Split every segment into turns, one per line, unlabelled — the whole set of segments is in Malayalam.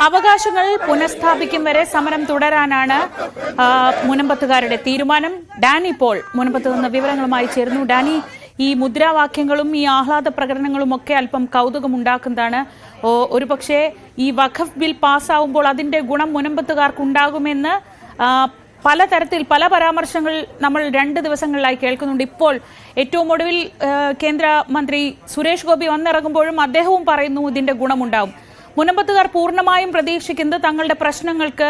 അവകാശങ്ങൾ പുനഃസ്ഥാപിക്കും വരെ സമരം തുടരാനാണ് മുനമ്പത്തുകാരുടെ തീരുമാനം. ഡാനി പോൾ മുനമ്പത്ത് നിന്ന് വിവരങ്ങളുമായി ചേരുന്നു. ഡാനി, ഈ മുദ്രാവാക്യങ്ങളും ഈ ആഹ്ലാദ പ്രകടനങ്ങളും ഒക്കെ അല്പം കൗതുകമുണ്ടാക്കുന്നതാണ്. ഒരുപക്ഷെ ഈ വഖഫ് ബിൽ പാസ്സാവുമ്പോൾ അതിന്റെ ഗുണം മുനമ്പത്തുകാർക്കുണ്ടാകുമെന്ന് പലതരത്തിൽ പല പരാമർശങ്ങൾ നമ്മൾ 2 ദിവസങ്ങളിലായി കേൾക്കുന്നുണ്ട്. ഇപ്പോൾ ഏറ്റവും ഒടുവിൽ കേന്ദ്രമന്ത്രി സുരേഷ് ഗോപി വന്നിറങ്ങുമ്പോഴും അദ്ദേഹവും പറയുന്നു ഇതിന്റെ ഗുണമുണ്ടാവും. മുനമ്പത്തുകാർ പൂർണ്ണമായും പ്രതീക്ഷിക്കുന്നത് തങ്ങളുടെ പ്രശ്നങ്ങൾക്ക്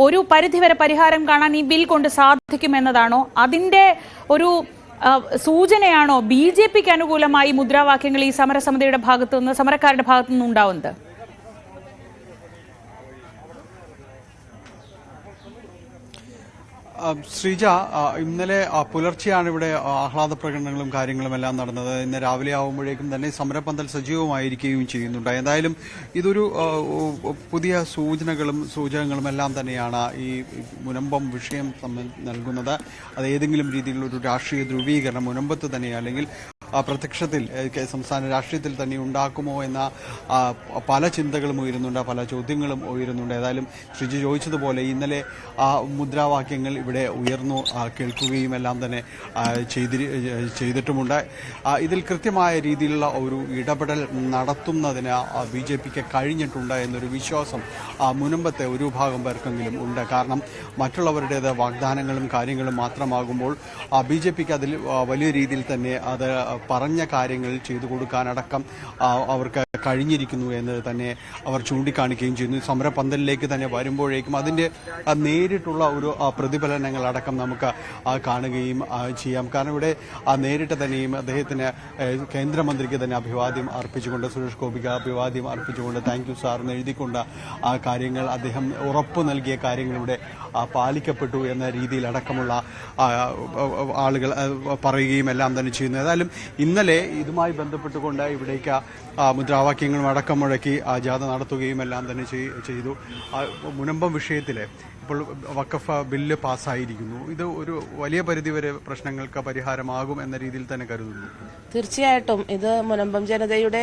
ഒരു പരിധിവരെ പരിഹാരം കാണാൻ ഈ ബിൽ കൊണ്ട് സാധിക്കുമെന്നതാണോ? അതിന്റെ ഒരു സൂചനയാണോ BJPക്ക് അനുകൂലമായി മുദ്രാവാക്യങ്ങൾ ഈ സമരസമിതിയുടെ ഭാഗത്തുനിന്ന്, സമരക്കാരുടെ ഭാഗത്തുനിന്ന് ഉണ്ടാവുന്നത്?
ശ്രീജ, ഇന്നലെ പുലർച്ചെയാണ് ഇവിടെ ആഹ്ലാദ പ്രകടനങ്ങളും കാര്യങ്ങളും എല്ലാം നടന്നത്. ഇന്ന് രാവിലെ ആവുമ്പോഴേക്കും തന്നെ സമരപന്തൽ സജീവമായിരിക്കുകയും ചെയ്യുന്നുണ്ട്. എന്തായാലും ഇതൊരു പുതിയ സൂചകങ്ങളും എല്ലാം തന്നെയാണ് ഈ മുനമ്പം വിഷയം നൽകുന്നത്. അത് ഏതെങ്കിലും രീതിയിലുള്ള ഒരു രാഷ്ട്രീയ ധ്രുവീകരണം മുനമ്പത്ത് തന്നെ അല്ലെങ്കിൽ പ്രത്യക്ഷത്തിൽ സംസ്ഥാന രാഷ്ട്രീയത്തിൽ തന്നെ ഉണ്ടാക്കുമോ എന്ന പല ചിന്തകളും ഉയരുന്നുണ്ട്, പല ചോദ്യങ്ങളും ഉയരുന്നുണ്ട്. ഏതായാലും ശ്രീജി ചോദിച്ചതുപോലെ ഇന്നലെ മുദ്രാവാക്യങ്ങൾ ഇവിടെ ഉയർന്നു കേൾക്കുകയും എല്ലാം തന്നെ ചെയ്തിട്ടുമുണ്ട്. ഇതിൽ കൃത്യമായ രീതിയിലുള്ള ഒരു ഇടപെടൽ നടത്തുന്നതിന് BJPക്ക് കഴിഞ്ഞിട്ടുണ്ട് എന്നൊരു വിശ്വാസം മുനമ്പത്തെ ഒരു ഭാഗം പേർക്കെങ്കിലും ഉണ്ട്. കാരണം മറ്റുള്ളവരുടേത് വാഗ്ദാനങ്ങളും കാര്യങ്ങളും മാത്രമാകുമ്പോൾ BJPക്ക് അതിൽ വലിയ രീതിയിൽ തന്നെ അത് പറഞ്ഞ കാര്യങ്ങൾ ചെയ്തു കൊടുക്കാനടക്കം അവർക്ക് കഴിഞ്ഞിരിക്കുന്നു എന്ന് തന്നെ അവർ ചൂണ്ടിക്കാണിക്കുകയും ചെയ്യുന്നു. സമരപന്തലിലേക്ക് തന്നെ വരുമ്പോഴേക്കും അതിൻ്റെ നേരിട്ടുള്ള ഒരു പ്രതിഫലനങ്ങളടക്കം നമുക്ക് കാണുകയും ചെയ്യാം. കാരണം ഇവിടെ നേരിട്ട് തന്നെയും അദ്ദേഹത്തിന് കേന്ദ്രമന്ത്രിക്ക് തന്നെ അഭിവാദ്യം അർപ്പിച്ചുകൊണ്ട്, സുരേഷ് ഗോപിക്ക് അഭിവാദ്യം അർപ്പിച്ചുകൊണ്ട് താങ്ക് യു സാർ എന്ന് എഴുതിക്കൊണ്ട് ആ കാര്യങ്ങൾ അദ്ദേഹം ഉറപ്പു നൽകിയ കാര്യങ്ങളിവിടെ പാലിക്കപ്പെട്ടു എന്ന രീതിയിലടക്കമുള്ള ആളുകൾ പറയുകയും എല്ലാം തന്നെ ചെയ്യുന്നു. ഏതായാലും ഇന്നലെ ഇതുമായി ബന്ധപ്പെട്ടുകൊണ്ട് ഇവിടേക്ക് മുദ്രാവാക്യങ്ങളും അടക്കം മുഴക്കി ജാഥ നടത്തുകയും എല്ലാം തന്നെ ചെയ്തു. മുനമ്പം വിഷയത്തിൽ ഇപ്പോൾ വഖഫ് ബില്ല് പാസ്സായിരിക്കുന്നു. ഇത് ഒരു വലിയ പരിധിവരെ പ്രശ്നങ്ങൾക്ക് പരിഹാരമാകും എന്ന രീതിയിൽ തന്നെ കരുതുന്നു.
തീർച്ചയായിട്ടും ഇത് മുനമ്പം ജനതയുടെ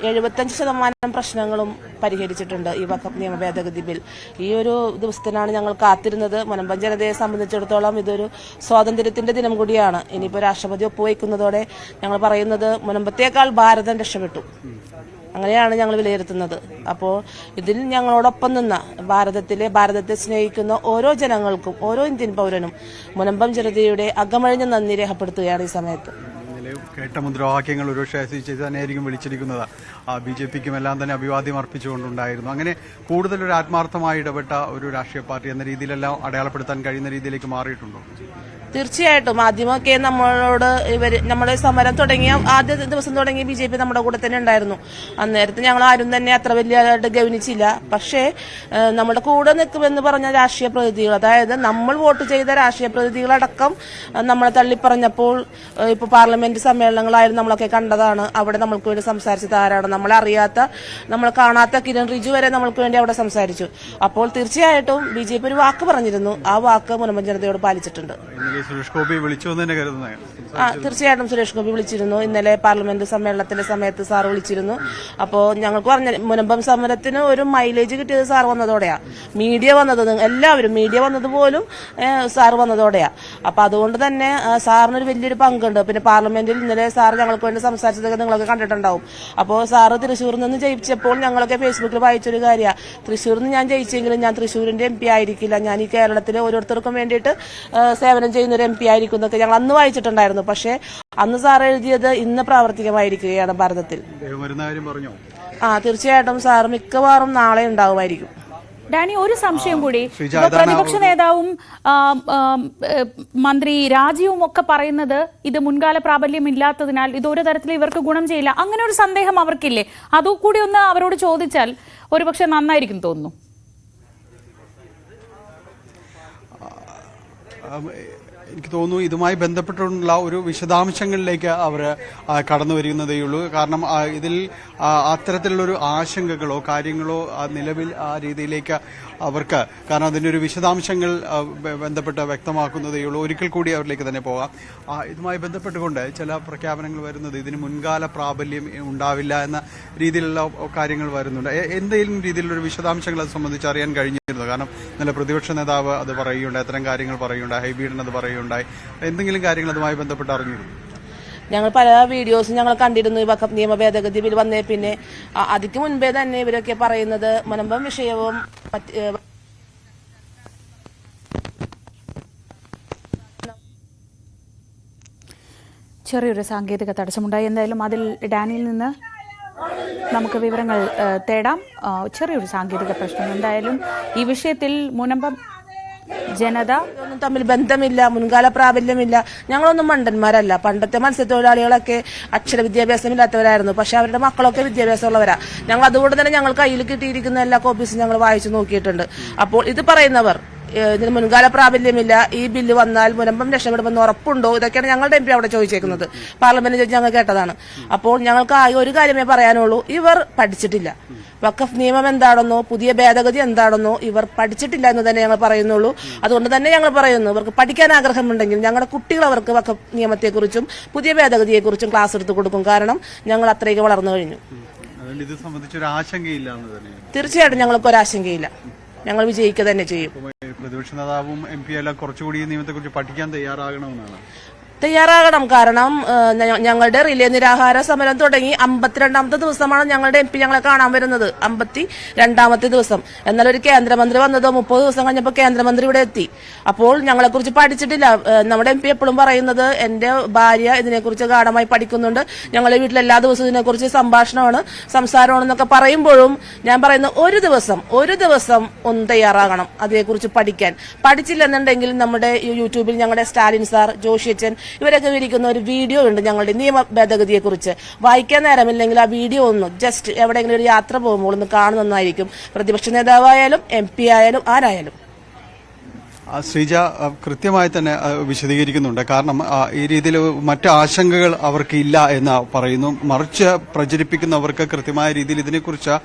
75% പ്രശ്നങ്ങളും പരിഹരിച്ചിട്ടുണ്ട് ഈ വഖഫ് നിയമ ഭേദഗതി ബിൽ. ഈ ഒരു ദിവസത്തിനാണ് ഞങ്ങൾ കാത്തിരുന്നത്. മുനമ്പം ജനതയെ സംബന്ധിച്ചിടത്തോളം ഇതൊരു സ്വാതന്ത്ര്യത്തിന്റെ ദിനം കൂടിയാണ്. ഇനിയിപ്പോൾ രാഷ്ട്രപതി ഒപ്പുവയ്ക്കുന്നതോടെ ഞങ്ങൾ പറയുന്നത് മുനമ്പത്തേക്കാൾ ഭാരതം രക്ഷപ്പെട്ടു, അങ്ങനെയാണ് ഞങ്ങൾ വിലയിരുത്തുന്നത്. അപ്പോൾ ഇതിൽ ഞങ്ങളോടൊപ്പം നിന്ന ഭാരതത്തെ സ്നേഹിക്കുന്ന ഓരോ ജനങ്ങൾക്കും, ഓരോ ഇന്ത്യൻ പൗരനും മുനമ്പം ജനതയുടെ അകമഴിഞ്ഞ നന്ദി രേഖപ്പെടുത്തുകയാണ് ഈ സമയത്ത്.
കേട്ട മുദ്രാവാക്യങ്ങൾ ഒരു തന്നെയായിരിക്കും വിളിച്ചിരിക്കുന്നത്. BJPക്കും എല്ലാം തന്നെ അഭിവാദ്യം അർപ്പിച്ചുകൊണ്ടുണ്ടായിരുന്നു. അങ്ങനെ കൂടുതലൊരു ആത്മാർത്ഥമായി ഇടപെട്ട ഒരു രാഷ്ട്രീയ പാർട്ടി എന്ന രീതിയിലെല്ലാം അടയാളപ്പെടുത്താൻ കഴിയുന്ന രീതിയിലേക്ക് മാറിയിട്ടുണ്ടോ?
തീർച്ചയായിട്ടും. ആദ്യമൊക്കെ നമ്മളെ സമരം തുടങ്ങിയ ആദ്യ ദിവസം തുടങ്ങിയ BJP നമ്മുടെ കൂടെ തന്നെ ഉണ്ടായിരുന്നു. അന്നേരത്ത് ഞങ്ങൾ ആരും തന്നെ അത്ര വലിയതായിട്ട് ഗവനിച്ചില്ല. പക്ഷേ നമ്മുടെ കൂടെ നിൽക്കുമെന്ന് പറഞ്ഞ രാഷ്ട്രീയ പ്രതിനിധികൾ, അതായത് നമ്മൾ വോട്ട് ചെയ്ത രാഷ്ട്രീയ പ്രതിനിധികളടക്കം നമ്മളെ തള്ളിപ്പറഞ്ഞപ്പോൾ, ഇപ്പോൾ പാർലമെന്റ് സമ്മേളനങ്ങളായിരുന്നു നമ്മളൊക്കെ കണ്ടതാണ്. അവിടെ നമ്മൾക്ക് വേണ്ടി സംസാരിച്ചത് ആരാണ്? നമ്മളെ അറിയാത്ത, നമ്മൾ കാണാത്ത കിരൺ റിജു വരെ നമ്മൾക്ക് വേണ്ടി അവിടെ സംസാരിച്ചു. അപ്പോൾ തീർച്ചയായിട്ടും BJP ഒരു വാക്ക് പറഞ്ഞിരുന്നു. ആ വാക്ക് മുനമ്പം ജനതയോട് പാലിച്ചിട്ടുണ്ട്.
സുരേഷ് ഗോപി വിളിച്ചു തന്നെ കരുതുന്നത്?
തീർച്ചയായിട്ടും സുരേഷ് ഗോപി വിളിച്ചിരുന്നു. ഇന്നലെ പാർലമെന്റ് സമ്മേളനത്തിന്റെ സമയത്ത് സാർ വിളിച്ചിരുന്നു. അപ്പോൾ ഞങ്ങൾക്ക് പറഞ്ഞ മുനമ്പം സമരത്തിന് ഒരു മൈലേജ് കിട്ടിയത് സാർ വന്നതോടെയാ. മീഡിയ വന്നതുപോലും സാർ വന്നതോടെയാ. അപ്പൊ അതുകൊണ്ട് തന്നെ സാറിനൊരു വലിയൊരു പങ്കുണ്ട്. പിന്നെ പാർലമെന്റിൽ ഇന്നലെ സാർ ഞങ്ങൾക്ക് വേണ്ടി സംസാരിച്ചതൊക്കെ നിങ്ങളൊക്കെ കണ്ടിട്ടുണ്ടാവും. അപ്പോൾ സാറ് തൃശ്ശൂരിൽ നിന്ന് ജയിച്ചപ്പോൾ ഞങ്ങളൊക്കെ ഫേസ്ബുക്കിൽ വായിച്ചൊരു കാര്യമാണ്, തൃശ്ശൂരിൽ നിന്ന് ഞാൻ ജയിച്ചെങ്കിലും ഞാൻ തൃശ്ശൂരിന്റെ MP ആയിരിക്കില്ല, ഞാൻ ഈ കേരളത്തിലെ ഓരോരുത്തർക്കും വേണ്ടിയിട്ട് സേവനം ചെയ്യുന്ന ഒരു MP ആയിരിക്കും എന്നൊക്കെ ഞങ്ങൾ അന്ന് വായിച്ചിട്ടുണ്ടായിരുന്നു. പക്ഷേ അന്ന് സാർ എഴുതിയത് ഇന്ന് പ്രാവർത്തികമായിരിക്കുകയാണ് ഭാരതത്തിൽ. തീർച്ചയായിട്ടും സാർ മിക്കവാറും നാളെ ഉണ്ടാവുമായിരിക്കും.
ഡാനി, ഒരു സംശയം കൂടി. പ്രതിപക്ഷ നേതാവും മന്ത്രി രാജീവും ഒക്കെ പറയുന്നത് ഇത് മുൻകാല പ്രാബല്യം ഇല്ലാത്തതിനാൽ ഇത് ഒരു തരത്തിൽ ഇവർക്ക് ഗുണം ചെയ്യില്ല, അങ്ങനെ ഒരു സന്ദേഹം അവർക്കില്ലേ? അതുകൂടി ഒന്ന് അവരോട് ചോദിച്ചാൽ ഒരുപക്ഷെ നന്നായിരിക്കും തോന്നുന്നു.
എനിക്ക് തോന്നുന്നു ഇതുമായി ബന്ധപ്പെട്ടുള്ള ഒരു വിശദാംശങ്ങളിലേക്ക് അവർ കടന്നു വരുന്നതേയുള്ളൂ. കാരണം ഇതിൽ അത്തരത്തിലുള്ളൊരു ആശങ്കകളോ കാര്യങ്ങളോ നിലവിൽ ആ രീതിയിലേക്ക് അവർക്ക്, കാരണം അതിൻ്റെ ഒരു വിശദാംശങ്ങൾ ബന്ധപ്പെട്ട് വ്യക്തമാക്കുന്നതേ ഉള്ളൂ. ഒരിക്കൽ കൂടി അവരിലേക്ക് തന്നെ പോകാം. ഇതുമായി ബന്ധപ്പെട്ടുകൊണ്ട് ചില പ്രഖ്യാപനങ്ങൾ വരുന്നത് ഇതിന് മുൻകാല പ്രാബല്യം ഉണ്ടാവില്ല എന്ന രീതിയിലുള്ള കാര്യങ്ങൾ വരുന്നുണ്ട്. എന്തെങ്കിലും രീതിയിലുള്ള വിശദാംശങ്ങൾ അത് സംബന്ധിച്ച് അറിയാൻ കഴിഞ്ഞിരുന്നു? കാരണം ഇന്നലെ പ്രതിപക്ഷ നേതാവ് അത് പറയുകയുണ്ടായി, അത്തരം കാര്യങ്ങൾ പറയുകയുണ്ടായി, ഹൈബീഡൻ അത് പറയുകയുണ്ടായി. എന്തെങ്കിലും കാര്യങ്ങൾ അതുമായി ബന്ധപ്പെട്ട് അറിഞ്ഞിരുന്നു?
ഞങ്ങൾ പല വീഡിയോസും ഞങ്ങൾ കണ്ടിരുന്നു. ഈ വഖഫ് നിയമ ഭേദഗതി ബിൽ വന്നേ പിന്നെ അതിക്ക് മുൻപേ തന്നെ ഇവരൊക്കെ പറയുന്നത് മുനമ്പം വിഷയവും
ചെറിയൊരു സാങ്കേതിക തടസ്സമുണ്ടായി. എന്തായാലും അതിൽ ഡാനിയിൽ നിന്ന് നമുക്ക് വിവരങ്ങൾ തേടാം. ചെറിയൊരു സാങ്കേതിക പ്രശ്നം. എന്തായാലും ഈ വിഷയത്തിൽ മുനമ്പം ജനത
ഒന്നും തമ്മിൽ ബന്ധമില്ല, മുൻകാല പ്രാബല്യമില്ല. ഞങ്ങളൊന്നും മണ്ടന്മാരല്ല. പണ്ടത്തെ മത്സ്യത്തൊഴിലാളികളൊക്കെ അക്ഷര വിദ്യാഭ്യാസമില്ലാത്തവരായിരുന്നു. പക്ഷെ അവരുടെ മക്കളൊക്കെ വിദ്യാഭ്യാസമുള്ളവരാ. ഞങ്ങൾ അതുകൊണ്ട് തന്നെ ഞങ്ങൾ കയ്യിൽ കിട്ടിയിരിക്കുന്ന എല്ലാ കോപ്പീസും ഞങ്ങൾ വായിച്ചു നോക്കിയിട്ടുണ്ട്. അപ്പോൾ ഇത് പറയുന്നവർ ഇതിന് മുൻകാല പ്രാബല്യമില്ല, ഈ ബില്ല് വന്നാൽ മുനമ്പം രക്ഷപ്പെടുമെന്ന് ഉറപ്പുണ്ടോ? ഇതൊക്കെയാണ് ഞങ്ങളുടെ MP അവിടെ ചോദിച്ചേക്കുന്നത്. പാർലമെന്റ് ചോദിച്ച് ഞങ്ങൾ കേട്ടതാണ്. അപ്പോൾ ഞങ്ങൾക്ക് ആകെ ഒരു കാര്യമേ പറയാനുള്ളൂ, ഇവർ പഠിച്ചിട്ടില്ല. വഖഫ് നിയമം എന്താണെന്നോ പുതിയ ഭേദഗതി എന്താണെന്നോ ഇവർ പഠിച്ചിട്ടില്ല എന്ന് തന്നെ ഞങ്ങൾ പറയുന്നുള്ളൂ. അതുകൊണ്ട് തന്നെ ഞങ്ങൾ പറയുന്നു, ഇവർക്ക് പഠിക്കാൻ ആഗ്രഹമുണ്ടെങ്കിൽ ഞങ്ങളുടെ കുട്ടികൾ അവർക്ക് വഖഫ് നിയമത്തെക്കുറിച്ചും പുതിയ ഭേദഗതിയെക്കുറിച്ചും ക്ലാസ് എടുത്തു കൊടുക്കും. കാരണം ഞങ്ങൾ അത്രയ്ക്ക് വളർന്നു കഴിഞ്ഞു.
ഇത് സംബന്ധിച്ചൊരു ആശങ്കയില്ല.
തീർച്ചയായിട്ടും ഞങ്ങൾക്കൊരാശങ്കയില്ല. ഞങ്ങൾ വിജയിക്കുക തന്നെ ചെയ്യും.
പ്രതിപക്ഷ നേതാവും MP എല്ലാം കുറച്ചുകൂടി നിയമത്തെക്കുറിച്ച് പഠിക്കാൻ തയ്യാറാകണമെന്നാണ്.
കാരണം ഞങ്ങളുടെ റിലേ നിരാഹാര സമരം തുടങ്ങി 52ാമത്തെ ദിവസമാണ് ഞങ്ങളുടെ MP ഞങ്ങളെ കാണാൻ വരുന്നത്. 52ാമത്തെ ദിവസം. എന്നാൽ ഒരു കേന്ദ്രമന്ത്രി വന്നതോ 30 ദിവസം കഴിഞ്ഞപ്പോൾ കേന്ദ്രമന്ത്രി ഇവിടെ എത്തി. അപ്പോൾ ഞങ്ങളെക്കുറിച്ച് പഠിച്ചിട്ടില്ല. നമ്മുടെ MP എപ്പോഴും പറയുന്നത് എന്റെ ഭാര്യ ഇതിനെക്കുറിച്ച് ഗാഠമായി പഠിക്കുന്നുണ്ട്, ഞങ്ങളുടെ വീട്ടിൽ എല്ലാ ദിവസവും ഇതിനെക്കുറിച്ച് സംഭാഷണമാണ്, സംസാരമാണെന്നൊക്കെ പറയുമ്പോഴും ഞാൻ പറയുന്ന ഒരു ദിവസം ഒന്ന് തയ്യാറാകണം അതേക്കുറിച്ച് പഠിക്കാൻ. പഠിച്ചില്ലെന്നുണ്ടെങ്കിൽ നമ്മുടെ യൂട്യൂബിൽ ഞങ്ങളുടെ സ്റ്റാലിൻ സാർ, ജോഷിയച്ചൻ ഇവരൊക്കെ വിരിക്കുന്ന ഒരു വീഡിയോ ഉണ്ട് ഞങ്ങളുടെ നിയമ ഭേദഗതിയെ കുറിച്ച്. വായിക്കാൻ നേരമില്ലെങ്കിൽ ആ വീഡിയോ ഒന്ന് ജസ്റ്റ് എവിടെയെങ്കിലും ഒരു യാത്ര പോകുമ്പോൾ ഒന്ന് കാണുന്നതായിരിക്കും. പ്രതിപക്ഷ നേതാവായാലും MP ആയാലും ആരായാലും.
ശ്രീജ കൃത്യമായി തന്നെ വിശദീകരിക്കുന്നുണ്ട്. കാരണം ഈ രീതിയിൽ മറ്റ് ആശങ്കകൾ അവർക്ക് ഇല്ല എന്ന് പറയുന്നു. മറിച്ച് പ്രചരിപ്പിക്കുന്നവർക്ക് കൃത്യമായ രീതിയിൽ ഇതിനെക്കുറിച്ച്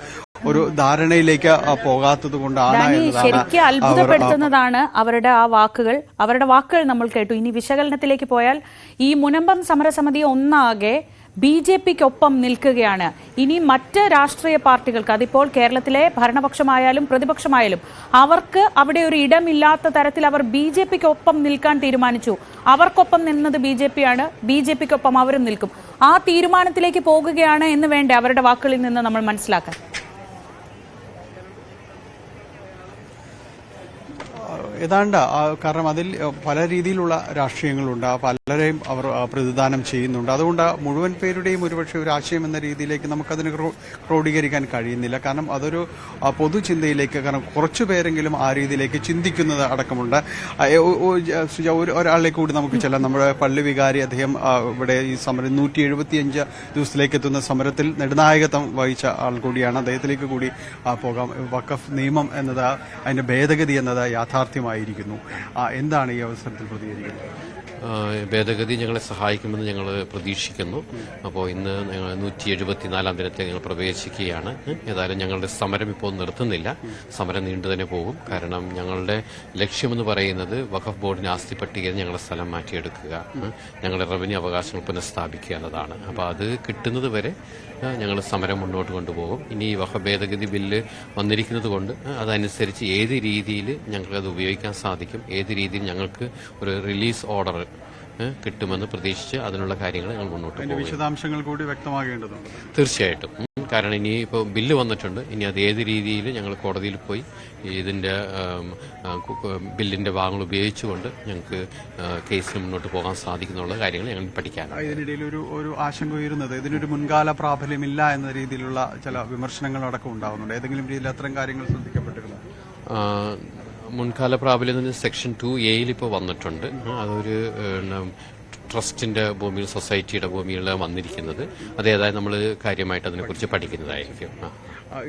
ഒരു ധാരണയിലേക്ക് പോകാത്തത് കൊണ്ടാണ്.
ശരിക്കും അത്ഭുതപ്പെടുത്തുന്നതാണ് അവരുടെ വാക്കുകൾ നമ്മൾ കേട്ടു. ഇനി വിശകലനത്തിലേക്ക് പോയാൽ ഈ മുനമ്പം സമരസമിതി ഒന്നാകെ BJPക്കൊപ്പം നിൽക്കുകയാണ്. ഇനി മറ്റ് രാഷ്ട്രീയ പാർട്ടികൾക്ക്, അതിപ്പോൾ കേരളത്തിലെ ഭരണപക്ഷമായാലും പ്രതിപക്ഷമായാലും, അവർക്ക് അവിടെ ഒരു ഇടമില്ലാത്ത തരത്തിൽ അവർ BJPക്കൊപ്പം നിൽക്കാൻ തീരുമാനിച്ചു. അവർക്കൊപ്പം നിന്നത് BJPയാണ്, BJPക്കൊപ്പം അവരും നിൽക്കും. ആ തീരുമാനത്തിലേക്ക് പോകുകയാണ് എന്ന് വേണ്ടേ അവരുടെ വാക്കുകളിൽ നിന്ന് നമ്മൾ മനസ്സിലാക്കാൻ?
ഏതാണ്ട് കാരണം അതിൽ പല രീതിയിലുള്ള രാഷ്ട്രീയങ്ങളുണ്ട്. പലരെയും അവർ പ്രതിദാനം ചെയ്യുന്നുണ്ട്. അതുകൊണ്ട് മുഴുവൻ പേരുടെയും ഒരുപക്ഷെ ഒരു ആശയം എന്ന രീതിയിലേക്ക് നമുക്കതിന് ക്രോഡീകരിക്കാൻ കഴിയുന്നില്ല. കാരണം അതൊരു പൊതുചിന്തയിലേക്ക്, കാരണം കുറച്ചു പേരെങ്കിലും ആ രീതിയിലേക്ക് ചിന്തിക്കുന്നത് അടക്കമുണ്ട്. ഒരാളെ കൂടി നമുക്ക് ചെല്ലാം. നമ്മുടെ പള്ളി വികാരി, അദ്ദേഹം ഇവിടെ ഈ സമരം 175 ദിവസത്തിലേക്ക് എത്തുന്ന സമരത്തിൽ നെടുനായകത്വം വഹിച്ച ആൾ കൂടിയാണ്. അദ്ദേഹത്തിലേക്ക് കൂടി പോകാം. വഖഫ് നിയമം എന്നത്, അതിന്റെ ഭേദഗതി എന്നത് യാഥാർത്ഥ്യമായിരിക്കുന്നു. എന്താണ് ഈ അവസരത്തിൽ പ്രതികരിക്കുന്നത്?
ഭേദഗതി ഞങ്ങളെ സഹായിക്കുമെന്ന് ഞങ്ങൾ പ്രതീക്ഷിക്കുന്നു. അപ്പോൾ ഇന്ന് 174ാം ദിനത്തെ ഞങ്ങൾ പ്രവേശിക്കുകയാണ്. ഏതായാലും ഞങ്ങളുടെ സമരം ഇപ്പോൾ നിർത്തുന്നില്ല, സമരം നീണ്ടു തന്നെ പോകും. കാരണം ഞങ്ങളുടെ ലക്ഷ്യമെന്ന് പറയുന്നത് വഖഫ് ബോർഡിന് ആസ്തി പട്ടികയിൽ ഞങ്ങളുടെ സ്ഥലം മാറ്റിയെടുക്കുക, ഞങ്ങളുടെ റവന്യൂ അവകാശങ്ങൾ പുനഃസ്ഥാപിക്കുക എന്നതാണ്. അപ്പോൾ അത് കിട്ടുന്നത് വരെ ഞങ്ങൾ സമരം മുന്നോട്ട് കൊണ്ടുപോകും. ഇനി ഈ വഖഫ് ഭേദഗതി ബില്ല് വന്നിരിക്കുന്നത് കൊണ്ട് അതനുസരിച്ച് ഏത് രീതിയിൽ ഞങ്ങൾക്കത് ഉപയോഗിക്കാൻ സാധിക്കും, ഏത് രീതിയിൽ ഞങ്ങൾക്ക് ഒരു റിലീസ് ഓർഡർ കിട്ടുമെന്ന് പ്രതീക്ഷിച്ച് അതിനുള്ള കാര്യങ്ങൾ ഞങ്ങൾ മുന്നോട്ട് പോകും.
വിശദാംശങ്ങൾ കൂടി വ്യക്തമാകേണ്ടതുണ്ട്.
തീർച്ചയായിട്ടും. കാരണം ഇനി ഇപ്പോൾ ബില്ല് വന്നിട്ടുണ്ട്. ഇനി അത് ഏത് രീതിയിൽ ഞങ്ങൾ കോടതിയിൽ പോയി ഇതിന്റെ ബില്ലിന്റെ ഭാഗങ്ങൾ ഉപയോഗിച്ചുകൊണ്ട് ഞങ്ങൾക്ക് കേസിന് മുന്നോട്ട് പോകാൻ സാധിക്കുന്നുള്ള കാര്യങ്ങൾ ഞങ്ങൾ പഠിക്കാനാണ്.
ഇതിനിടയിൽ ഒരു ആശങ്ക ഉയരുന്നത് ഇതിനൊരു മുൻകാല പ്രാബല്യമില്ല എന്ന രീതിയിലുള്ള ചില വിമർശനങ്ങൾ അടക്കം ഉണ്ടാകുന്നുണ്ട്. ഏതെങ്കിലും രീതിയിൽ അത്തരം കാര്യങ്ങൾ ശ്രദ്ധിക്കപ്പെട്ടിരുന്നു?
മുൻകാല പ്രാബല്യം സെക്ഷൻ 2A ഇപ്പോൾ വന്നിട്ടുണ്ട്. അതൊരു ട്രസ്റ്റിന്റെ ഭൂമിയിൽ, സൊസൈറ്റിയുടെ ഭൂമിയിലാണ് വന്നിരിക്കുന്നത്. അതേതായാലും നമ്മൾ കാര്യമായിട്ട് അതിനെക്കുറിച്ച് പഠിക്കുന്നതായിരിക്കും.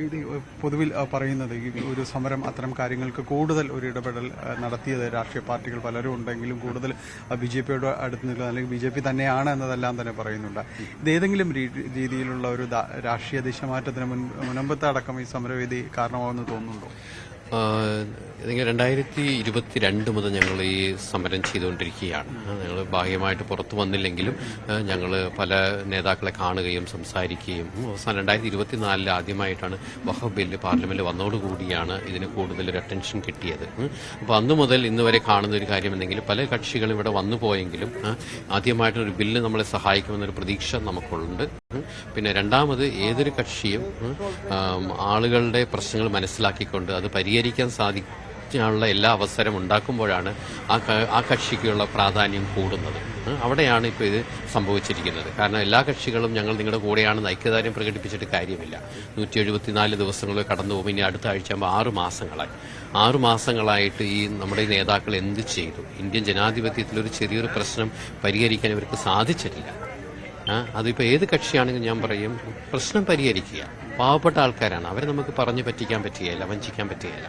ഇത് പൊതുവിൽ പറയുന്നത് ഈ ഒരു സമരം അത്തരം കാര്യങ്ങൾക്ക് കൂടുതൽ ഒരു ഇടപെടൽ നടത്തിയത് രാഷ്ട്രീയ പാർട്ടികൾ പലരും ഉണ്ടെങ്കിലും കൂടുതൽ BJPയോട് അടുത്ത് നിൽക്കുന്നത് അല്ലെങ്കിൽ BJP തന്നെയാണ് എന്നതെല്ലാം തന്നെ പറയുന്നുണ്ട്. ഇത് ഏതെങ്കിലും രീതിയിലുള്ള ഒരു രാഷ്ട്രീയ ദിശമാറ്റത്തിന് മുൻപത്തെ അടക്കം ഈ സമരവേദി കാരണമാകുമെന്ന് തോന്നുന്നുണ്ടോ?
2022 മുതൽ ഞങ്ങൾ ഈ സമരം ചെയ്തുകൊണ്ടിരിക്കുകയാണ്. ഞങ്ങൾ ബാഹ്യമായിട്ട് പുറത്തു വന്നില്ലെങ്കിലും ഞങ്ങൾ പല നേതാക്കളെ കാണുകയും സംസാരിക്കുകയും അവസാനം 2024 ആദ്യമായിട്ടാണ് വഖഫ് ബില്ല് പാർലമെന്റിൽ വന്നതോടുകൂടിയാണ് ഇതിന് കൂടുതലൊരു അറ്റൻഷൻ കിട്ടിയത്. അപ്പോൾ അന്നു മുതൽ ഇന്ന് വരെ കാണുന്ന ഒരു കാര്യം എന്തെങ്കിൽ പല കക്ഷികളും ഇവിടെ വന്നു പോയെങ്കിലും ആദ്യമായിട്ടൊരു ബില്ല് നമ്മളെ സഹായിക്കുമെന്നൊരു പ്രതീക്ഷ നമുക്കുണ്ട്. പിന്നെ രണ്ടാമത് ഏതൊരു കക്ഷിയും ആളുകളുടെ പ്രശ്നങ്ങൾ മനസ്സിലാക്കിക്കൊണ്ട് അത് പരിഹരിക്കാൻ സാധിക്കാനുള്ള എല്ലാ അവസരം ഉണ്ടാക്കുമ്പോഴാണ് ആ കക്ഷിക്കുള്ള പ്രാധാന്യം കൂടുന്നത്. അവിടെയാണ് ഇപ്പോൾ ഇത് സംഭവിച്ചിരിക്കുന്നത്. കാരണം എല്ലാ കക്ഷികളും ഞങ്ങൾ നിങ്ങളുടെ കൂടെയാണെന്ന് ഐക്യദാർഢ്യം പ്രകടിപ്പിച്ചിട്ട് കാര്യമില്ല. 174 ദിവസങ്ങൾ കടന്നു പോകും. ഇനി അടുത്ത ആഴ്ച 6 മാസങ്ങളായി. 6 മാസങ്ങളായിട്ട് ഈ നമ്മുടെ നേതാക്കൾ എന്ത് ചെയ്തു? ഇന്ത്യൻ ജനാധിപത്യത്തിലൊരു ചെറിയൊരു പ്രശ്നം പരിഹരിക്കാൻ ഇവർക്ക് സാധിച്ചിട്ടില്ല. അതിപ്പോൾ ഏത് കക്ഷിയാണെങ്കിലും ഞാൻ പറയും, പ്രശ്നം പരിഹരിക്കുക. പാവപ്പെട്ട ആൾക്കാരാണ്, അവരെ നമുക്ക് പറഞ്ഞു പറ്റിക്കാൻ പറ്റുകയില്ല, വഞ്ചിക്കാൻ പറ്റുകയില്ല.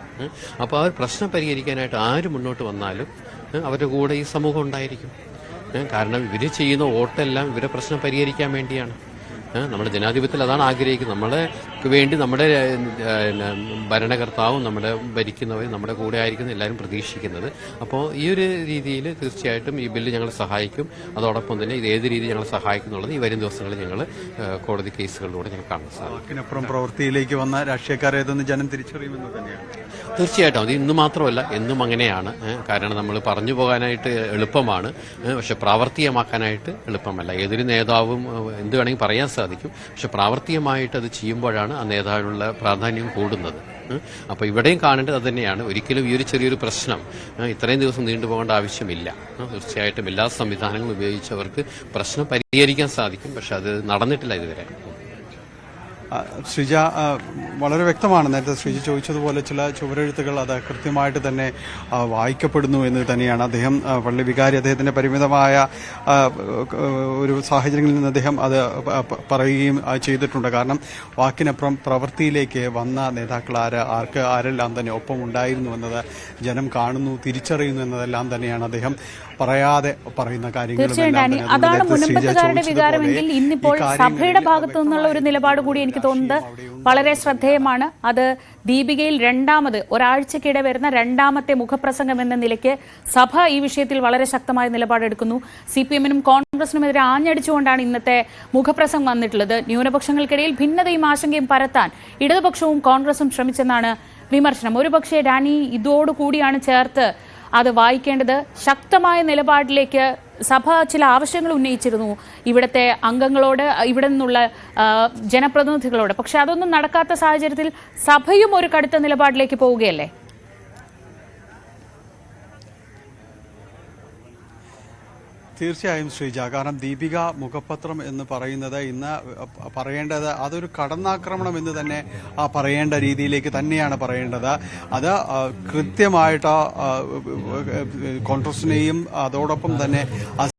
അപ്പോൾ ആ പ്രശ്നം പരിഹരിക്കാനായിട്ട് ആര് മുന്നോട്ട് വന്നാലും അവരുടെ കൂടെ ഈ സമൂഹം ഉണ്ടായിരിക്കും. കാരണം ഇവർ ചെയ്യുന്ന വോട്ടെല്ലാം ഇവരെ പ്രശ്നം പരിഹരിക്കാൻ വേണ്ടിയാണ്. നമ്മുടെ ജനാധിപത്യത്തിൽ അതാണ് ആഗ്രഹിക്കുന്നത്. നമ്മൾക്ക് വേണ്ടി നമ്മുടെ ഭരണകർത്താവും നമ്മുടെ ഭരിക്കുന്നവരും നമ്മുടെ കൂടെ ആയിരിക്കും എല്ലാവരും പ്രതീക്ഷിക്കുന്നത്. അപ്പോൾ ഈ ഒരു രീതിയിൽ തീർച്ചയായിട്ടും ഈ ബില്ല് ഞങ്ങളെ സഹായിക്കും. അതോടൊപ്പം തന്നെ ഇത് ഏത് രീതിയിൽ ഞങ്ങളെ സഹായിക്കും എന്നുള്ളത് ഈ വരും ദിവസങ്ങളിൽ ഞങ്ങൾ കോടതി കേസുകളിലൂടെ ഞങ്ങൾ കാണാൻ സാധിക്കും.
അതിനപ്പുറം പ്രവൃത്തിയിലേക്ക് വന്ന രാഷ്ട്രീയക്കാരേതെന്ന് ജനം തിരിച്ചറിയുമെന്ന് തന്നെയാണ്.
തീർച്ചയായിട്ടും അത് ഇന്ന് മാത്രമല്ല, എന്നും അങ്ങനെയാണ്. കാരണം നമ്മൾ പറഞ്ഞു പോകാനായിട്ട് എളുപ്പമാണ്, പക്ഷെ പ്രാവർത്തികമാക്കാനായിട്ട് എളുപ്പമല്ല. ഏതൊരു നേതാവും എന്ത് വേണമെങ്കിൽ പറയാൻ സാധിക്കും, പക്ഷെ പ്രാവർത്തികമായിട്ട് അത് ചെയ്യുമ്പോഴാണ് ആ നേതാവിനുള്ള പ്രാധാന്യം കൂടുന്നത്. അപ്പോൾ ഇവിടെയും കാണേണ്ടത് അത് തന്നെയാണ്. ഒരിക്കലും ഈ ഒരു ചെറിയൊരു പ്രശ്നം ഇത്രയും ദിവസം നീണ്ടുപോകേണ്ട ആവശ്യമില്ല. തീർച്ചയായിട്ടും എല്ലാ സംവിധാനങ്ങളും ഉപയോഗിച്ചവർക്ക് പ്രശ്നം പരിഹരിക്കാൻ സാധിക്കും, പക്ഷെ അത് നടന്നിട്ടില്ല ഇതുവരെ.
ശ്രീജ, വളരെ വ്യക്തമാണ്. നേരത്തെ ശ്രീജ ചോദിച്ചതുപോലെ ചില ചുവരെഴുത്തുകൾ അത് കൃത്യമായിട്ട് തന്നെ വായിക്കപ്പെടുന്നു എന്ന് തന്നെയാണ്. അദ്ദേഹം പള്ളി വികാരി അദ്ദേഹത്തിന്റെ പരിമിതമായ ഒരു സാഹചര്യങ്ങളിൽ നിന്ന് അദ്ദേഹം അത് പറയുകയും ചെയ്തിട്ടുണ്ട്. കാരണം വാക്കിനപ്പുറം പ്രവൃത്തിയിലേക്ക് വന്ന നേതാക്കൾ ആരെല്ലാം തന്നെ ഒപ്പം ഉണ്ടായിരുന്നു എന്നത് ജനം കാണുന്നു, തിരിച്ചറിയുന്നു എന്നതെല്ലാം തന്നെയാണ് അദ്ദേഹം പറയാതെ പറയുന്ന കാര്യങ്ങൾ.
തീർച്ചയായും അതാണ് മുനമ്പത്തുകാരുടെ വികാരമെങ്കിൽ ഇന്നിപ്പോൾ സഭയുടെ ഭാഗത്തു നിന്നുള്ള ഒരു നിലപാട് കൂടി എനിക്ക് തോന്നുന്നത് വളരെ ശ്രദ്ധേയമാണ്. അത് ദീപികയിൽ ഒരാഴ്ചക്കിടെ വരുന്ന രണ്ടാമത്തെ മുഖപ്രസംഗം എന്ന നിലയ്ക്ക് സഭ ഈ വിഷയത്തിൽ വളരെ ശക്തമായ നിലപാടെടുക്കുന്നു. CPM-നും കോൺഗ്രസിനുമെതിരെ ആഞ്ഞടിച്ചുകൊണ്ടാണ് ഇന്നത്തെ മുഖപ്രസംഗം വന്നിട്ടുള്ളത്. ന്യൂനപക്ഷങ്ങൾക്കിടയിൽ ഭിന്നതയും ആശങ്കയും പരത്താൻ ഇടതുപക്ഷവും കോൺഗ്രസും ശ്രമിച്ചെന്നാണ് വിമർശനം. ഒരുപക്ഷെ ഡാനി ഇതോടുകൂടിയാണ് ചേർത്ത് അത് വായിക്കേണ്ടത്. ശക്തമായ നിലപാടിലേക്ക് സഭ ചില ആവശ്യങ്ങൾ ഉന്നയിച്ചിരുന്നു ഇവിടുത്തെ അംഗങ്ങളോട്, ഇവിടെ നിന്നുള്ള ജനപ്രതിനിധികളോട്. പക്ഷെ അതൊന്നും നടക്കാത്ത സാഹചര്യത്തിൽ സഭയും ഒരു കടുത്ത നിലപാടിലേക്ക് പോവുകയല്ലേ?
തീർച്ചയായും ശ്രീജ, കാരണം ദീപിക മുഖപത്രം എന്ന് പറയുന്നത് ഇന്ന് പറയേണ്ടത് അതൊരു കടന്നാക്രമണം എന്ന് തന്നെ പറയേണ്ട രീതിയിലേക്ക് തന്നെയാണ് പറയേണ്ടത്. അത് കൃത്യമായിട്ട് കോൺഗ്രസിനെയും അതോടൊപ്പം തന്നെ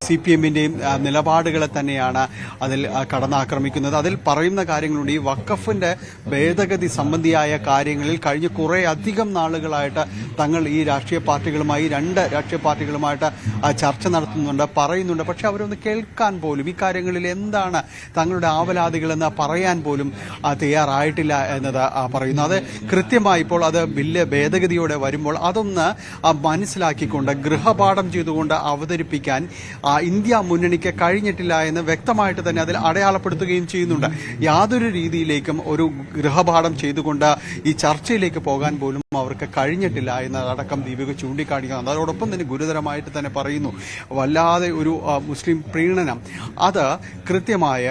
CPM-ന്റെയും നിലപാടുകളെ തന്നെയാണ് അതിൽ കടന്നാക്രമിക്കുന്നത്. അതിൽ പറയുന്ന കാര്യങ്ങളുണ്ട്. ഈ വഖഫിന്റെ ഭേദഗതി സംബന്ധിയായ കാര്യങ്ങളിൽ കഴിഞ്ഞ കുറേ അധികം നാളുകളായിട്ട് തങ്ങൾ ഈ രാഷ്ട്രീയ പാർട്ടികളുമായി 2 രാഷ്ട്രീയ പാർട്ടികളുമായിട്ട് ചർച്ച നടത്തുന്നുണ്ട്, പറയുന്നുണ്ട്. പക്ഷെ അവരൊന്ന് കേൾക്കാൻ പോലും ഈ കാര്യങ്ങളിൽ എന്താണ് തങ്ങളുടെ ആവലാതികളെന്ന് പറയാൻ പോലും തയ്യാറായിട്ടില്ല എന്നത് പറയുന്നു. അത് കൃത്യമായി ഇപ്പോൾ അത് ബില്ല് ഭേദഗതിയോടെ വരുമ്പോൾ അതൊന്ന് മനസ്സിലാക്കിക്കൊണ്ട് ഗൃഹപാഠം ചെയ്തുകൊണ്ട് അവതരിപ്പിക്കാൻ ഇന്ത്യ മുന്നണിക്ക് കഴിഞ്ഞിട്ടില്ല എന്ന് വ്യക്തമായിട്ട് തന്നെ അതിൽ അടയാളപ്പെടുത്തുകയും ചെയ്യുന്നുണ്ട്. യാതൊരു രീതിയിലേക്കും ഒരു ഗൃഹപാഠം ചെയ്തുകൊണ്ട് ഈ ചർച്ചയിലേക്ക് പോകാൻ പോലും അവർക്ക് കഴിഞ്ഞിട്ടില്ല എന്നതടക്കം ദീപിക ചൂണ്ടിക്കാണിക്കുന്നു. അതോടൊപ്പം തന്നെ ഗുരുതരമായിട്ട് തന്നെ പറയുന്നു, വല്ലാതെ ഒരു മുസ്ലിം പ്രീണനം അത് കൃത്യമായ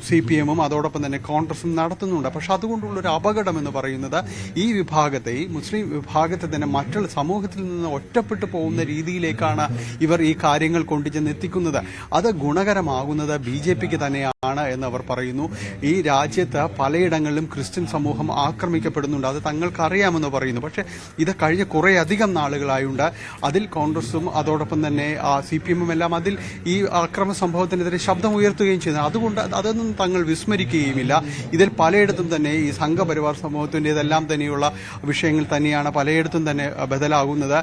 CPM-ഉം അതോടൊപ്പം തന്നെ കോൺഗ്രസും നടത്തുന്നുണ്ട്. പക്ഷെ അതുകൊണ്ടുള്ളൊരു അപകടം എന്ന് പറയുന്നത് ഈ വിഭാഗത്തെ, ഈ മുസ്ലിം വിഭാഗത്തെ തന്നെ മറ്റുള്ള സമൂഹത്തിൽ നിന്ന് ഒറ്റപ്പെട്ടു പോകുന്ന രീതിയിലേക്കാണ് ഇവർ ഈ കാര്യങ്ങൾ കൊണ്ടുചെന്ന് എത്തിക്കുന്നത്. അത് ഗുണകരമാകുന്നത് BJPക്ക് തന്നെയാണ് എന്ന് അവർ പറയുന്നു. ഈ രാജ്യത്ത് പലയിടങ്ങളിലും ക്രിസ്ത്യൻ സമൂഹം ആക്രമിക്കപ്പെടുന്നുണ്ട്, അത് തങ്ങൾക്കറിയാമെന്ന് പറയുന്നു. ഇത് കഴിഞ്ഞ കുറേ അധികം നാളുകളായുണ്ട്. അതിൽ കോൺഗ്രസും അതോടൊപ്പം തന്നെ CPM-ഉം എല്ലാം അതിൽ ഈ അക്രമ സംഭവത്തിനെതിരെ ശബ്ദം ഉയർത്തുകയും ചെയ്യുന്നു. അതുകൊണ്ട് അതൊന്നും തങ്ങൾ വിസ്മരിക്കുകയുമില്ല. ഇതിൽ പലയിടത്തും തന്നെ ഈ സംഘപരിവാർ സമൂഹത്തിൻ്റെതെല്ലാം തന്നെയുള്ള വിഷയങ്ങൾ തന്നെയാണ് പലയിടത്തും തന്നെ ബദലാകുന്നത്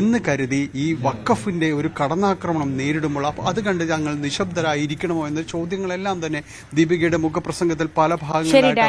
എന്ന് കരുതി ഈ വഖഫിന്റെ ഒരു കടന്നാക്രമണം നേരിടുമ്പോൾ അത് കണ്ട് ഞങ്ങൾ നിശബ്ദരായിരിക്കണമോ എന്ന ചോദ്യങ്ങളെല്ലാം തന്നെ ദീപികയുടെ മുഖപ്രസംഗത്തിൽ പല ഭാഗങ്ങളിലായിട്ട്